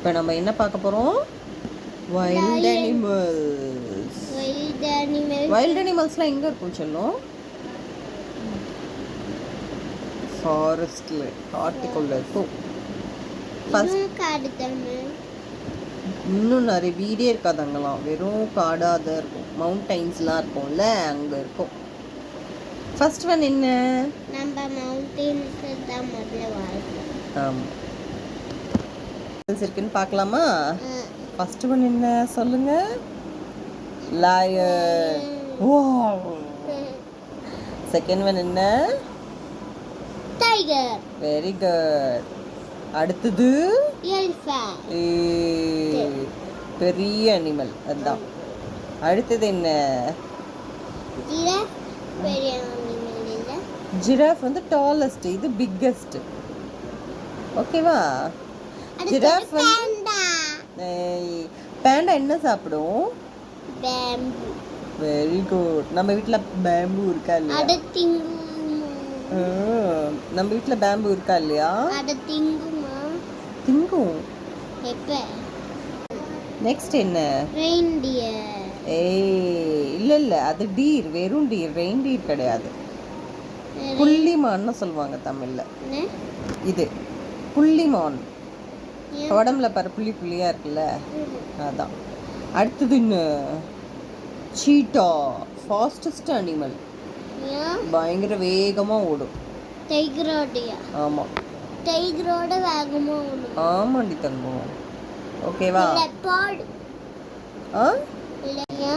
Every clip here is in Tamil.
இப்போ நம்ம என்ன பார்க்க போகிறோம்? Wild animals. வைல்ட் அனிமல்ஸ்லாம் எங்கே இருக்கும் செல்லும்? ஃபாரஸ்ட்டில், காட்டுக்குள்ளே இருக்கும். இன்னும் நிறைய வீடே இருக்காது அங்கெல்லாம், வெறும் காடாக தான் இருக்கும். மவுண்டைன்ஸ்லாம் இருக்கும்ல, அங்கே இருக்கும். ஃபர்ஸ்ட் ஒன் என்ன? நம்ம மவுண்டன்ஸ் தான் முதல்ல வாழ்க்கோம். ஆமாம், இருக்குன்னு பார்க்கலாமா? ஃபர்ஸ்ட் ஒன் என்ன சொல்லுங்க? லயன். வாவ். செகண்ட் ஒன் என்ன? டைகர். Very good. அடுத்தது எலிஃபண்ட். பெரிய அனிமல் அதுதான். அடுத்தது என்ன? ஜிராஃப். பெரிய அனிமல் இல்ல. ஜிராஃப் வந்து டாலஸ்ட், இது பிக்கெஸ்ட். ஓகேவா? ஜிராஃப் பாண்டா. பாண்டா என்ன சாப்பிடும்? பேம்பு. Very good. நம்ம வீட்டில் பேம்பு இருக்கா இல்லையா? அட திங்கு. நம்ம வீட்டில் பேம்பு இருக்கா இல்லையா? அட திங்குமா? திங்கும். எப்ப? நெக்ஸ்ட் என்ன? ரெயின்டியர். இல்லை அது டீர், வெறும் டீர், ரெயின்டீர் கிடையாது. புள்ளிமான்னு சொல்லுவாங்க தமிழ்ல. இது புள்ளிமான். உடம்புல பாரு புள்ளி புள்ளியா இருக்குல்ல, அதான். அடுத்தது இன்னும் சீட்டா, ஃபாஸ்டஸ்ட் அனிமல். பயங்கர வேகமா ஓடும். டைகரோடயா? ஆமா, டைகரோட வேகமா ஓடும். ஆமாண்டி தங்கம். ஓகேவா? லெப்பர்ட். இல்லையா?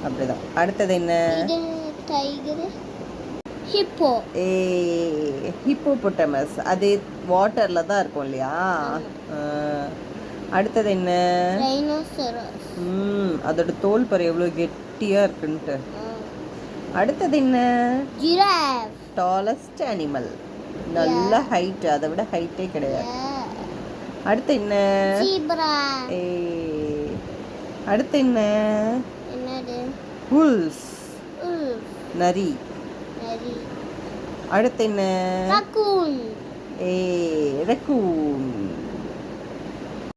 அப்படிதான். அடுத்தது என்ன? இது டைகர். ஹிப்போ. ஹிப்போபொட்டமஸ். அது வாட்டர்ல தான் இருக்கும் இல்லையா? அடுத்தது என்ன? ரைனோசரஸ். அதோட தோல் பாரு எவ்வளவு கெட்டியா இருக்குன்ட்டு. அடுத்தது என்ன? ஜிராஃப். Tallest animal. நல்ல ஹைட், அதை விட ஹைட்டே கிடையாது. அடுத்து என்ன? ஜீப்ரா. அடுத்து என்ன? என்னது? wolf. நரி. அடுத்து என்ன? ரக்கூன். ரக்கூன்.